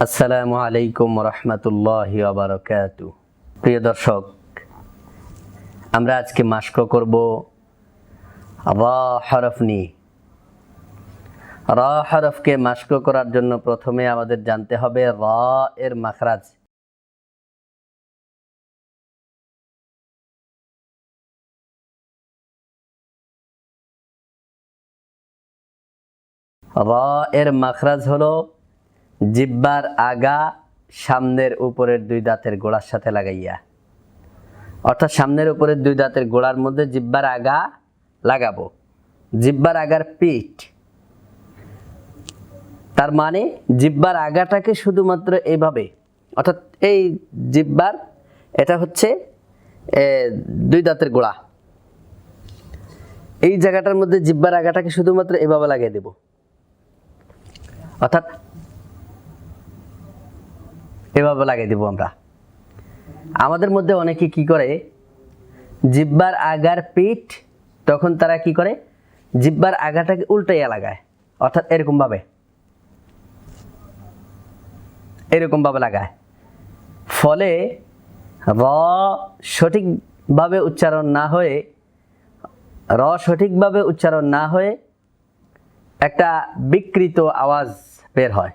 আসসালামু আলাইকুম রহমতুল্লাহি ওয়া বারাকাতুহু। প্রিয় দর্শক, আমরা আজকে মাস্ক করব রা হরফ নিয়ে। রা হরফকে মাস্ক করার জন্য প্রথমে আমাদের জানতে হবে রা এর মাখরাজ। রা এর মাখরাজ হলো জিহ্বার আগা সামনের উপরের দুই দাঁতের গোড়ার সাথে লাগাইয়া, অর্থাৎ সামনের উপরের দুই দাঁতের গোড়ার মধ্যে জিহ্বার আগা লাগাবো। জিহ্বার আগার পিঠ, তার মানে জিহ্বার আগাটাকে শুধুমাত্র এইভাবে, অর্থাৎ এই জিহ্বার এটা হচ্ছে দুই দাঁতের গোড়া, এই জায়গাটার মধ্যে জিহ্বার আগাটাকে শুধুমাত্র এভাবে লাগিয়ে দেব। অর্থাৎ এভাবে লাগিয়ে দেব আমরা। আমাদের মধ্যে অনেকে কি করে, জিহ্বার আগার পিঠ, তখন তারা কি করে জিহ্বার আগাটাকে উল্টাইয়া লাগায়, অর্থাৎ এরকম ভাবে লাগায়। ফলে র সঠিকভাবে উচ্চারণ না হয়ে একটা বিকৃত আওয়াজ বের হয়।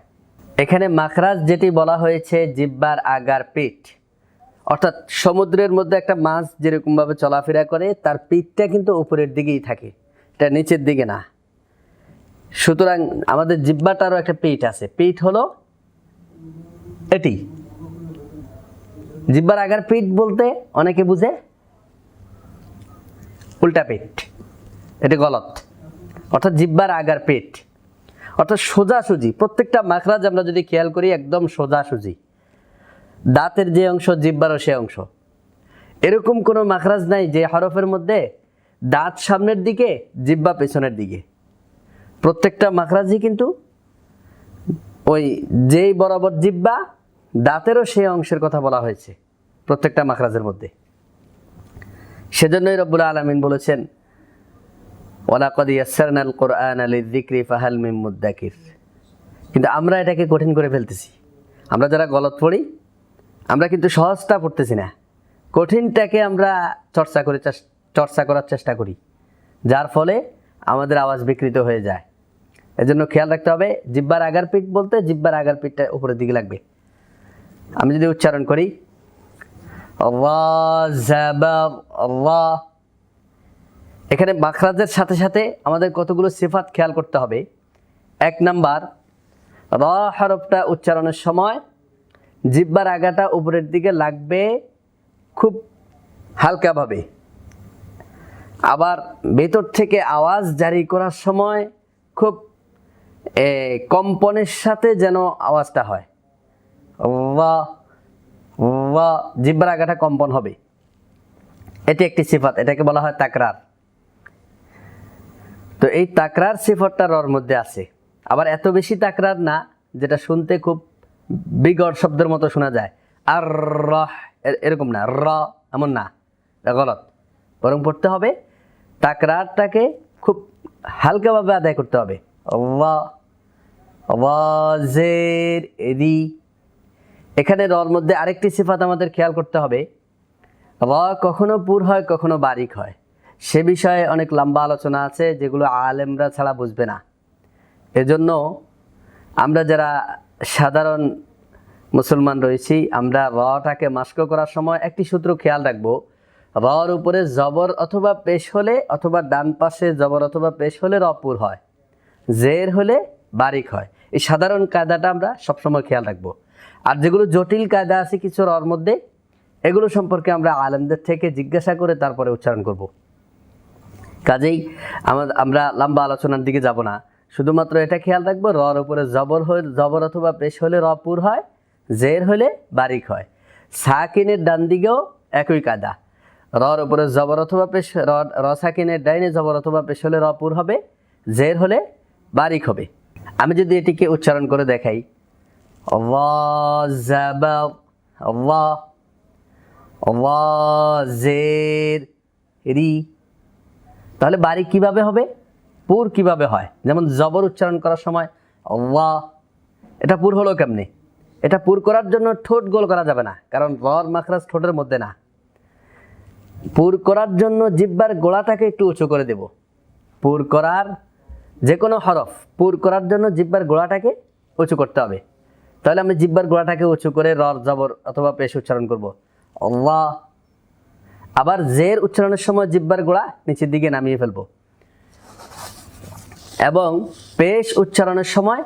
এখানে মাখরাজ যেটি বলা হয়েছে জিহ্বার আগার পিঠ, অর্থাৎ সমুদ্রের মধ্যে একটা মাছ যেরকমভাবে চলাফেরা করে তার পিঠটা কিন্তু উপরের দিকেই থাকে, এটা নিচের দিকে না। সুতরাং আমাদের জিহ্বাটারও একটা পিঠ আছে, পিঠ হলো এটি। জিহ্বার আগার পিঠ বলতে অনেকে বুঝে উল্টা পিঠ, এটি গলত। অর্থাৎ জিহ্বার আগার পিঠ অর্থাৎ সোজাসুজি, প্রত্যেকটা মাখরাজ আমরা যদি খেয়াল করি একদম সোজাসুজি, দাঁতের যে অংশ জিহ্বারও সে অংশ। এরকম কোনো মাখরাজ নাই যে হরফের মধ্যে দাঁত সামনের দিকে জিহ্বা পেছনের দিকে। প্রত্যেকটা মাখরাজই কিন্তু ওই যেই বরাবর জিহ্বা দাঁতেরও সেই অংশের কথা বলা হয়েছে প্রত্যেকটা মাখরাজের মধ্যে। সেজন্যই রব্বুল আলামিন বলেছেন ওয়ালাকাদ ইয়াসসারনাল কুরআনা লিযিকরি ফাহাল মিন মুদ্দাকির। কিন্তু আমরা এটাকে কঠিন করে ফেলতেছি। আমরা যারা গলত পড়ি, আমরা কিন্তু সহজটা পড়তেছি না, কঠিনটাকে আমরা চর্চা করার চেষ্টা করি, যার ফলে আমাদের আওয়াজ বিকৃত হয়ে যায়। এজন্য খেয়াল রাখতে হবে, জিহ্বার আগার পিঠ বলতে জিহ্বার আগার পিঠটা উপরের দিকে লাগবে। আমি যদি উচ্চারণ করি রা যাবার রা, এখানে মাখরাজের সাথে সাথে আমাদের কতগুলো সিফাত খেয়াল করতে হবে। 1 নাম্বার, রা হরফটা উচ্চারণের সময় জিহ্বার আগাটা উপরের দিকে লাগবে খুব হালকাভাবে। আবার ভেতর থেকে আওয়াজ জারি করার সময় খুব কম্পনের সাথে যেন আওয়াজটা হয়। রা রা, জিহ্বার আগাটা কম্পন হবে, এটি একটি সিফাত, এটাকে বলা হয় তাকরার। তো এই তাকরার সিফাতটা রর মধ্যে আছে। আবার এত বেশি তাকরার না যেটা শুনতে খুব বিগড় শব্দের মতো শোনা যায়, আর এরকম না, র এমন না, গলত। বরং পড়তে হবে তাকরারটাকে খুব হালকাভাবে আদায় করতে হবে। ওয়াজের রি, এখানে রর মধ্যে আরেকটি সিফাত আমাদের খেয়াল করতে হবে, র কখনো পুর হয় কখনো বারিক হয়। সে বিষয়ে অনেক লম্বা আলোচনা আছে যেগুলো আলেমরা ছাড়া বুঝবে না। এজন্য আমরা যারা সাধারণ মুসলমান রয়েছি, আমরা রটাকে মাস্ক করার সময় একটি সূত্র খেয়াল রাখবো, রর উপরে জবর অথবা পেশ হলে, অথবা ডান পাশে জবর অথবা পেশ হলে র পুর হয়, জের হলে বারিক হয়। এই সাধারণ কায়দাটা আমরা সবসময় খেয়াল রাখবো। আর যেগুলো জটিল কায়দা আছে কিছু রর মধ্যে, এগুলো সম্পর্কে আমরা আলেমদের থেকে জিজ্ঞাসা করে তারপরে উচ্চারণ করব। কাজেই আমরা লম্বা আলোচনার দিকে যাব না, শুধুমাত্র এটা খেয়াল রাখবো, রর উপরে জবর অথবা পেশ হলে র পুর হয়, জের হলে বারিক হয়। সাকিনের ডান দিকেও একই কায়দা, রর উপরে জবর অথবা পেশ, র সাকিনের ডাইনে জবর অথবা পেশ হলে র পুর হবে, জের হলে বারিক হবে। আমি যদি এটিকে উচ্চারণ করে দেখাই, জের রি, তাহলে বারিক কিভাবে হবে, পুর কিভাবে হয়? যেমন জবর উচ্চারণ করার সময় ওয়া, এটা পুর হলো কেমনে? এটা পুর করার জন্য ঠোঁট গোল করা যাবে না, কারণ রর মাখরাজ ঠোঁটের মধ্যে না। পুর করার জন্য জিহ্বার গোড়াটাকে একটু উঁচু করে দেব। পুর করার যে কোনো হরফ পুর করার জন্য জিহ্বার গোড়াটাকে উঁচু করতে হবে। তাহলে আমি জিহ্বার গোড়াটাকে উঁচু করে রর জবর অথবা পেশ উচ্চারণ করব, আল্লাহ। আবার জের উচ্চারণের সময় জিহ্বার গোড়া নিচের দিকে নামিয়ে ফেলবো, এবং পেশ উচ্চারণের সময়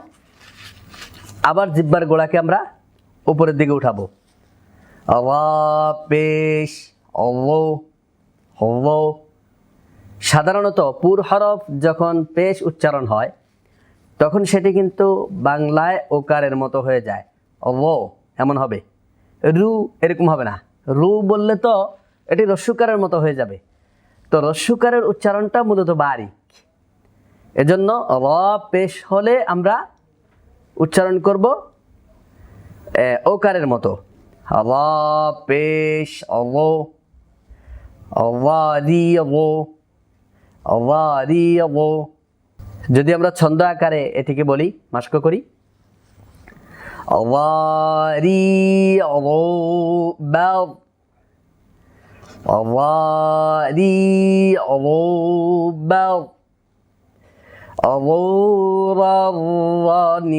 আবার জিহ্বার গোড়াকে আমরা উপরের দিকে উঠাবো, আল্লাহ পেশ আল্লাহ। সাধারণত পুর হরফ যখন পেশ উচ্চারণ হয় তখন সেটি কিন্তু বাংলায় ওকারের মতো হয়ে যায়, অ এমন হবে। রু এরকম হবে না, রু বললে তো এটি রস্যুকারের মতো হয়ে যাবে। তো রস্যুকারের উচ্চারণটা মূলত বারিক, এজন্য র পেশ হলে আমরা উচ্চারণ করব ওকারের মতো, র পেশ অ। যদি আমরা ছন্দ আকারে এটিকে বলি, মাস্ক করি, من المغن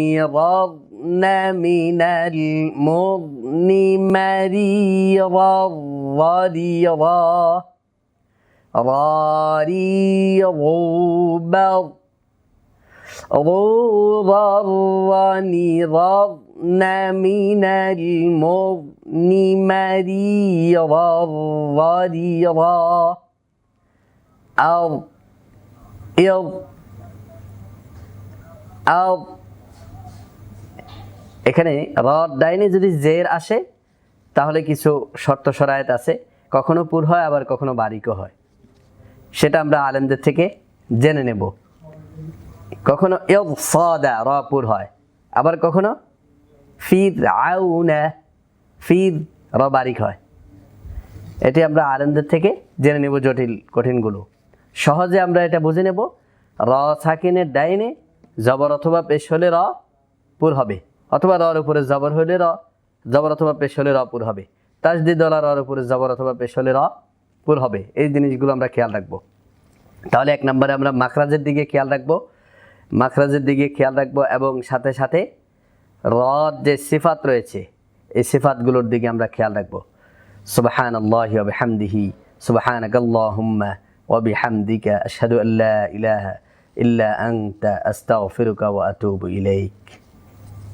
مريضا এখানে রর ডাইনে যদি জের আসে তাহলে কিছু শর্ত শরায়েত আছে, কখনো পুর হয় আবার কখনো বারিকও হয়, সেটা আমরা আলেমদের থেকে জেনে নেব। কখনো সাদা র পুর হয়, আবার কখনো ফির র বারিক হয়। এটি আমরা আলেমদের থেকে জেনে নেব জটিল কঠিনগুলো। সহজে আমরা এটা বুঝে নেব, র সাকিনের ডাইনে জবর অথবা পেশ হলে র পুর হবে, অথবা রর উপরে জবর হলে জবর অথবা পেশ হলে র পুর হবে, তাসদিদ ওয়ালা রর উপরে জবর অথবা পেশ হলে র পুর হবে। এই জিনিসগুলো আমরা খেয়াল রাখবো। তাহলে এক নম্বরে আমরা মাখরাজের দিকে খেয়াল রাখবো, এবং সাথে সাথে রর যে সিফাত রয়েছে এই সিফাতগুলোর দিকে আমরা খেয়াল রাখবো। সুবহানাল্লাহি ওয়া বিহামদিহি, সুবহানাকাল্লাহুম্মা ওয়া বিহামদিকা, আশহাদু আল্লা ইলাহা ইল্লা আনতা, আস্তাগফিরুকা ওয়া আতুবু ইলাইক।